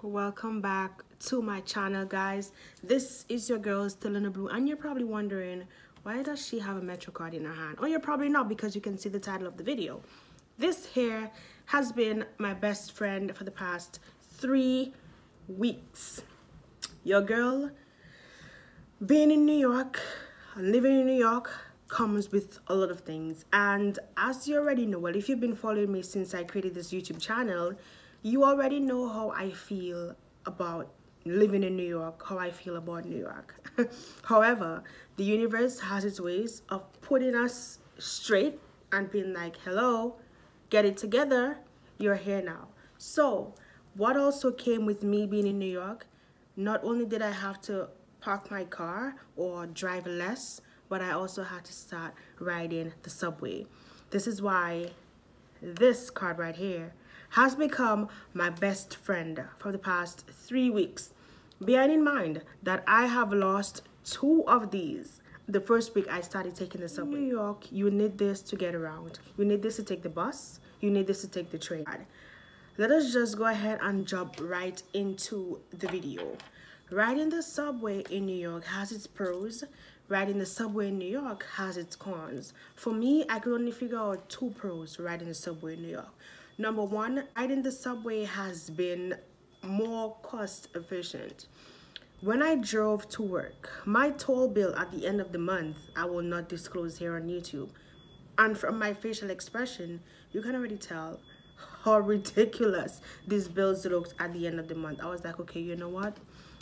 welcome back to my channel, guys. This is your girl Still in the Blue, and you're probably wondering, why does she have a Metro card in her hand? Or you're probably not, because you can see the title of the video. This here has been my best friend for the past 3 weeks. Your girl being in New York, living in New York, comes with a lot of things. And as you already know, well, if you've been following me since I created this YouTube channel, you already know how I feel about living in New York, how I feel about New York. However, the universe has its ways of putting us straight and being like, hello, get it together, you're here now. So what also came with me being in New York, not only did I have to park my car or drive less, but I also had to start riding the subway. This is why this card right here has become my best friend for the past 3 weeks. Bearing in mind that I have lost 2 of these. The first week I started taking the subway. In New York, you need this to get around. You need this to take the bus. You need this to take the train. Let us just go ahead and jump right into the video. Riding the subway in New York has its pros. Riding the subway in New York has its cons. For me, I could only figure out 2 pros riding the subway in New York. Number 1, riding the subway has been more cost efficient. When I drove to work, my toll bill at the end of the month, I will not disclose here on YouTube. And from my facial expression, you can already tell how ridiculous these bills looked at the end of the month. I was like, okay, you know what?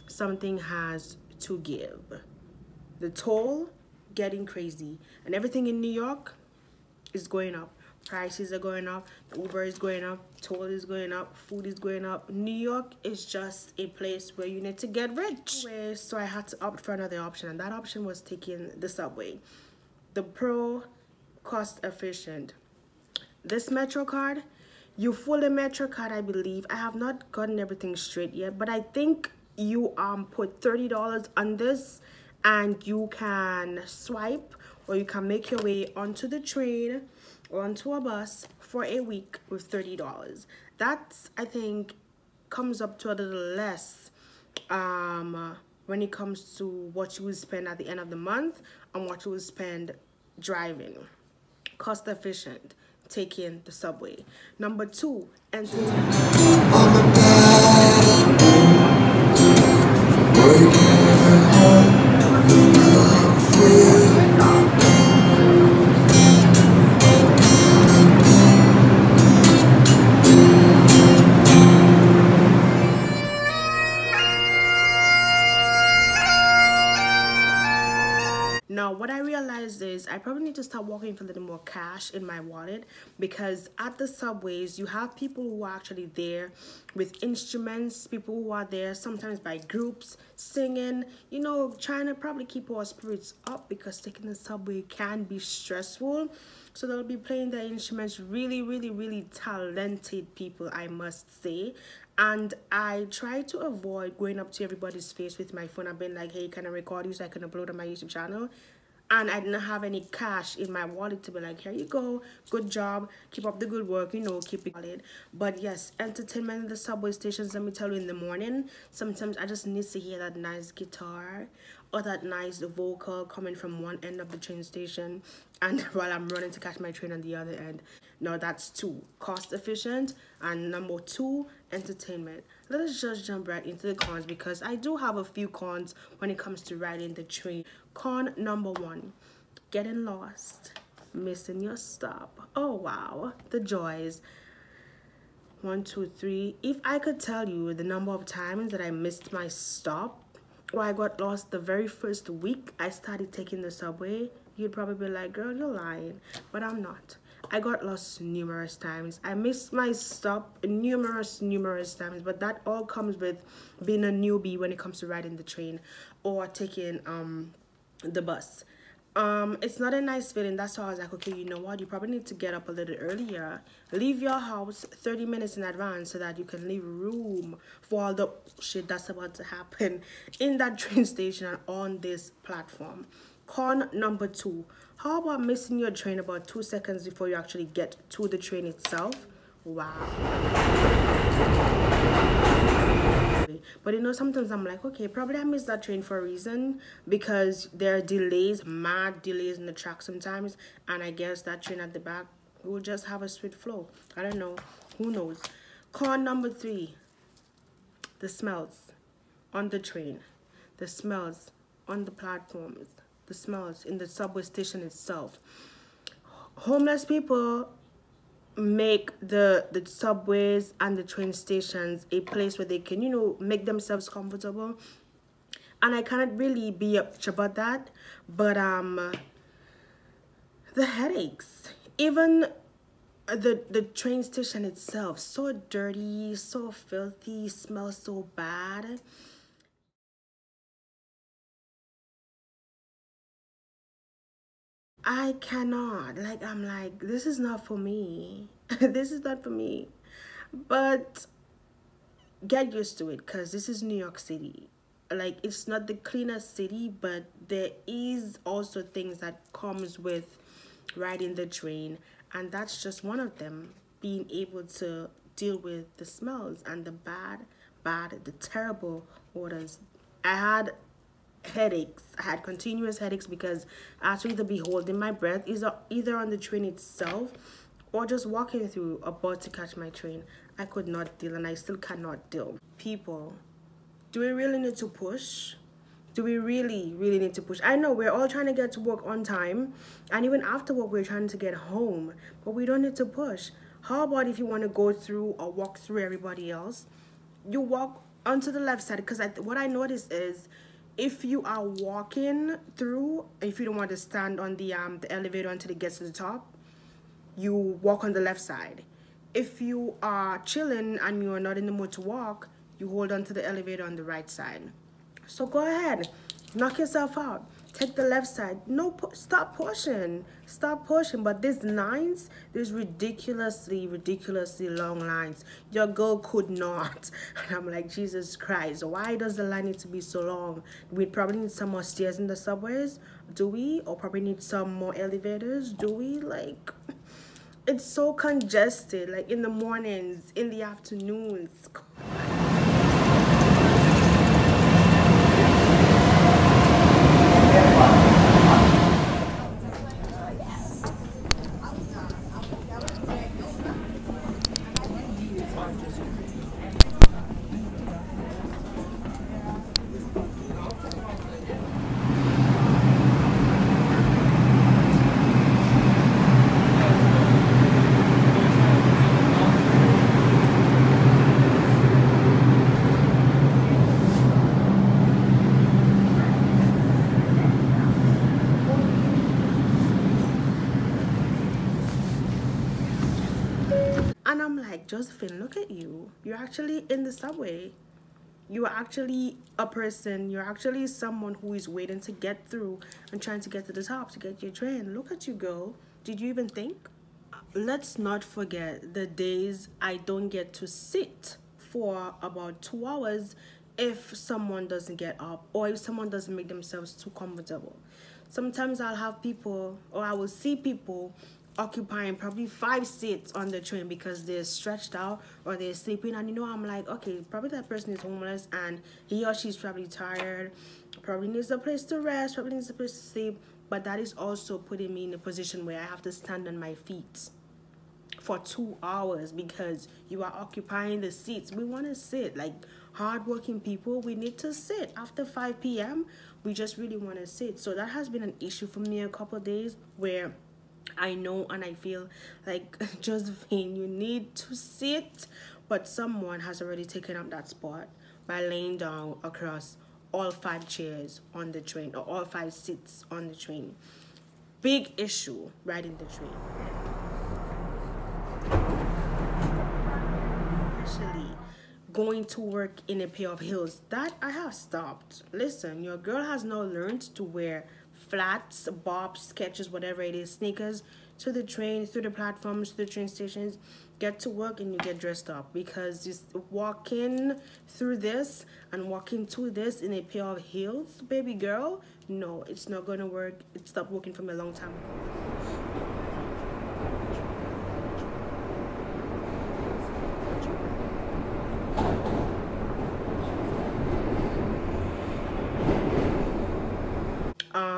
Something has to give. The toll getting crazy, and everything in New York is going up. Prices are going up, Uber is going up, toll is going up, food is going up. New York is just a place where you need to get rich. So I had to opt for another option, and that option was taking the subway. The pro, cost efficient. This Metro card, you full a Metro card, I believe. I have not gotten everything straight yet, but I think you put $30 on this, and you can swipe, or you can make your way onto the train or onto a bus for a week with $30. That's, I think, comes up to a little less when it comes to what you would spend at the end of the month and what you would spend driving. Cost efficient, taking the subway. Number 2, Now, what I realized is I probably need to start walking with a little more cash in my wallet, because at the subways, you have people who are actually there with instruments, people who are there sometimes by groups, singing, you know, trying to probably keep our spirits up, because taking the subway can be stressful. So they'll be playing their instruments, really talented people, I must say. And I try to avoid going up to everybody's face with my phone. I've been like, hey, can I record you so I can upload on my YouTube channel? And I didn't have any cash in my wallet to be like, here you go, good job, keep up the good work, you know, keep it solid. But yes, entertainment in the subway stations, let me tell you, in the morning, sometimes I just need to hear that nice guitar or that nice vocal coming from one end of the train station, and while I'm running to catch my train on the other end. Now that's 2, cost efficient, and number 2, entertainment. Let us just jump right into the cons, because I do have a few cons when it comes to riding the train. Con number 1, getting lost, missing your stop. Oh wow, the joys. 1, 2, 3. If I could tell you the number of times that I missed my stop, or I got lost the very first week I started taking the subway, you'd probably be like, girl, you're lying. But I'm not. I got lost numerous times. I missed my stop numerous times, but that all comes with being a newbie when it comes to riding the train or taking the bus. It's not a nice feeling. That's why I was like, okay, you know what, you probably need to get up a little earlier, leave your house 30 minutes in advance, so that you can leave room for all the shit that's about to happen in that train station and on this platform. Con number 2, how about missing your train about 2 seconds before you actually get to the train itself? Wow. But you know, sometimes I'm like, okay, probably I missed that train for a reason, because there are delays, mad delays in the track sometimes, and I guess that train at the back will just have a sweet flow. I don't know, who knows. Con number 3, the smells on the train, the smells on the platforms, the smells in the subway station itself. Homeless people make the subways and the train stations a place where they can, you know, make themselves comfortable, and I cannot really be upset about that. But the headaches, even the train station itself, so dirty, so filthy, smells so bad. I cannot, like, I'm like, this is not for me. This is not for me. But get used to it, because this is New York City. Like, it's not the cleanest city, but there is also things that comes with riding the train, and that's just one of them. Being able to deal with the smells and the the terrible odors. I had headaches. I had continuous headaches because I had to either be holding my breath either on the train itself or just walking through about to catch my train. I could not deal, and I still cannot deal. People, do we really need to push? Do we really need to push? I know we're all trying to get to work on time, and even after work we're trying to get home, but we don't need to push. How about if you want to go through or walk through everybody else, you walk onto the left side? Because what I noticed is, if you are walking through, if you don't want to stand on the elevator until it gets to the top, you walk on the left side. If you are chilling and you are not in the mood to walk, you hold on to the elevator on the right side. So go ahead, knock yourself out. Take the left side. No, stop pushing. Stop pushing. But these lines, these ridiculously long lines, your girl could not. And I'm like, Jesus Christ, why does the line need to be so long? We probably need some more stairs in the subways. Do we? Or probably need some more elevators. Do we? Like, it's so congested. Like in the mornings, in the afternoons. And I'm like, Josephine, look at you. You're actually in the subway. You are actually a person. You're actually someone who is waiting to get through and trying to get to the top to get your train. Look at you, girl. Did you even think? Let's not forget the days I don't get to sit for about 2 hours if someone doesn't get up or if someone doesn't make themselves too comfortable. Sometimes I'll have people, or I will see people occupying probably 5 seats on the train because they're stretched out or they're sleeping, and you know, I'm like, okay, probably that person is homeless and he or she's probably tired, probably needs a place to rest, probably needs a place to sleep. But that is also putting me in a position where I have to stand on my feet for 2 hours because you are occupying the seats. We want to sit. Like hardworking people, we need to sit. After 5 p.m., we just really want to sit. So that has been an issue for me a couple of days where I know and I feel like, Josephine, you need to sit, but someone has already taken up that spot by laying down across all 5 chairs on the train, or all 5 seats on the train. Big issue riding the train. Actually, going to work in a pair of heels, that I have stopped. Listen, your girl has now learned to wear flats, bobs, Skechers, whatever it is, sneakers, to the train, through the platforms, to the train stations. Get to work and you get dressed up, because just walking through this and walking to this in a pair of heels, baby girl, no, it's not gonna work. It stopped working for me a long time ago.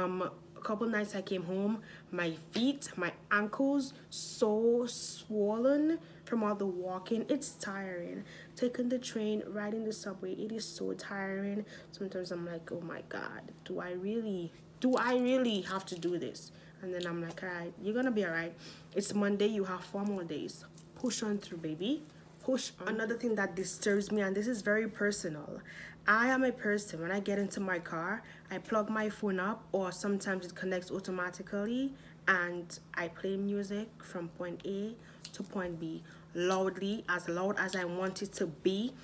from a couple nights I came home, my feet, my ankles so swollen from all the walking. It's tiring. Taking the train, riding the subway, it is so tiring. Sometimes I'm like, oh my god, do I really have to do this? And then I'm like, all right, you're gonna be all right. It's Monday, you have 4 more days. Push on through, baby. Push on. Another thing that disturbs me, and this is very personal, I am a person, when I get into my car, I plug my phone up, or sometimes it connects automatically, and I play music from point A to point B loudly, as loud as I want it to be,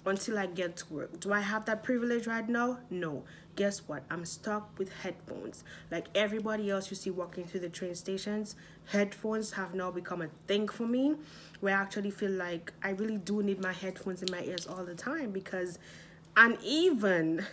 until I get to work. Do I have that privilege right now? No. Guess what? I'm stuck with headphones. Like everybody else you see walking through the train stations, headphones have now become a thing for me, where I actually feel like I really do need my headphones in my ears all the time, because, and even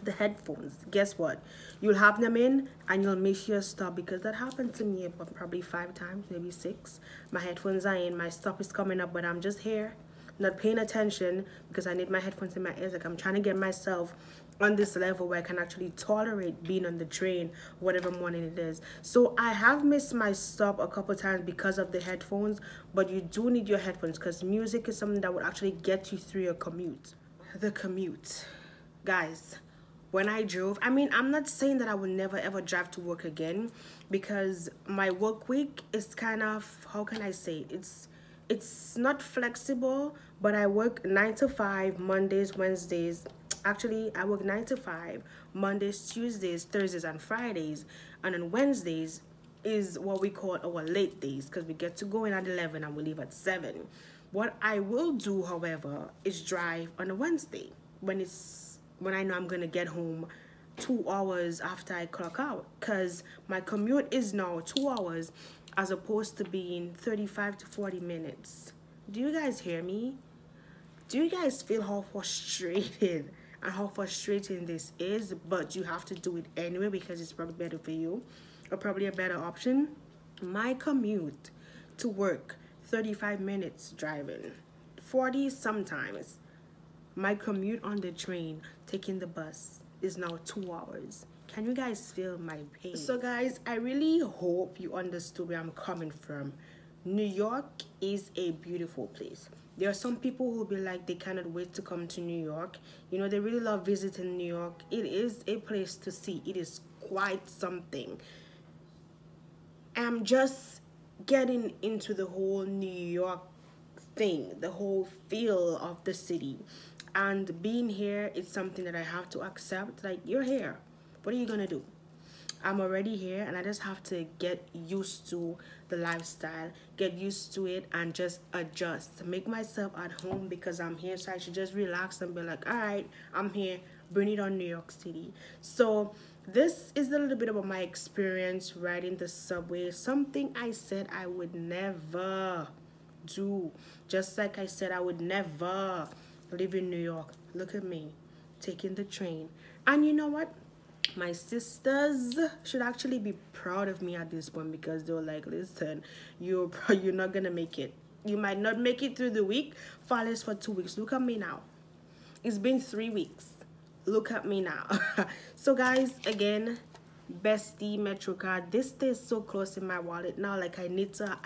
the headphones, guess what, you'll have them in and you'll miss your stop, because that happened to me about probably 5 times, maybe 6. My headphones are in, my stop is coming up, but I'm just here not paying attention because I need my headphones in my ears. Like I'm trying to get myself on this level where I can actually tolerate being on the train whatever morning it is. So I have missed my stop a couple times because of the headphones, but you do need your headphones, because music is something that will actually get you through your commute. The commute, guys, when I drove, I mean, I'm not saying that I will never ever drive to work again, because my work week is kind of, how can I say, it's not flexible, but I work 9 to 5 Mondays, Wednesdays. Actually, I work 9 to 5 Mondays, Tuesdays, Thursdays, and Fridays. And on Wednesdays is what we call our late days, because we get to go in at 11 and we leave at 7. What I will do, however, is drive on a Wednesday when I know I'm gonna get home 2 hours after I clock out, because my commute is now 2 hours as opposed to being 35 to 40 minutes. Do you guys hear me? Do you guys feel how frustrated and how frustrating this is? But you have to do it anyway because it's probably better for you, or probably a better option. My commute to work, 35 minutes driving, 40 sometimes. My commute on the train, taking the bus, is now 2 hours. Can you guys feel my pain? So guys, I really hope you understood where I'm coming from. New York is a beautiful place. There are some people who will be like, they cannot wait to come to New York. You know, they really love visiting New York. It is a place to see. It is quite something. I'm just getting into the whole New York thing, the whole feel of the city. And being here is something that I have to accept. Like, you're here. What are you gonna do? I'm already here, and I just have to get used to the lifestyle, get used to it, and just adjust, make myself at home because I'm here. So I should just relax and be like, all right, I'm here, bring it on, New York City. So this is a little bit about my experience riding the subway, something I said I would never do. Just like I said I would never live in New York. Look at me taking the train. And you know what, my sisters should actually be proud of me at this point, because they were like, listen, you're not gonna make it. You might not make it through the week, far less for 2 weeks. Look at me now. It's been 3 weeks. Look at me now. So guys, again, bestie Metro card, this stays so close in my wallet now. Like I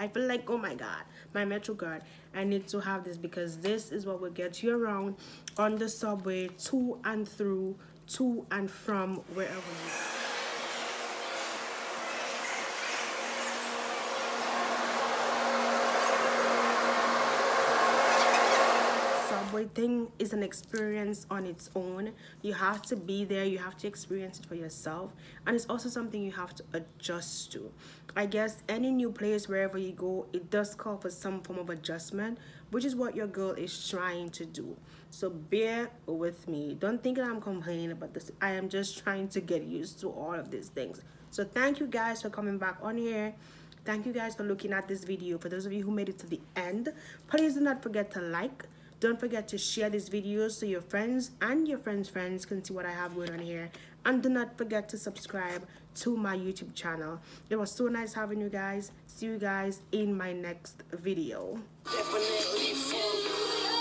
feel like, oh my god, my Metro card, I need to have this, because this is what will get you around on the subway, to and through, to and from wherever you are. Subway thing is an experience on its own. You have to be there, you have to experience it for yourself, and it's also something you have to adjust to. I guess any new place, wherever you go, it does call for some form of adjustment, which is what your girl is trying to do. So bear with me. Don't think that I'm complaining about this. I am just trying to get used to all of these things. So thank you guys for coming back on here. Thank you guys for looking at this video. For those of you who made it to the end, please do not forget to like. Don't forget to share this video so your friends and your friends' friends can see what I have going on here. And do not forget to subscribe to my YouTube channel. It was so nice having you guys. See you guys in my next video. Definitely.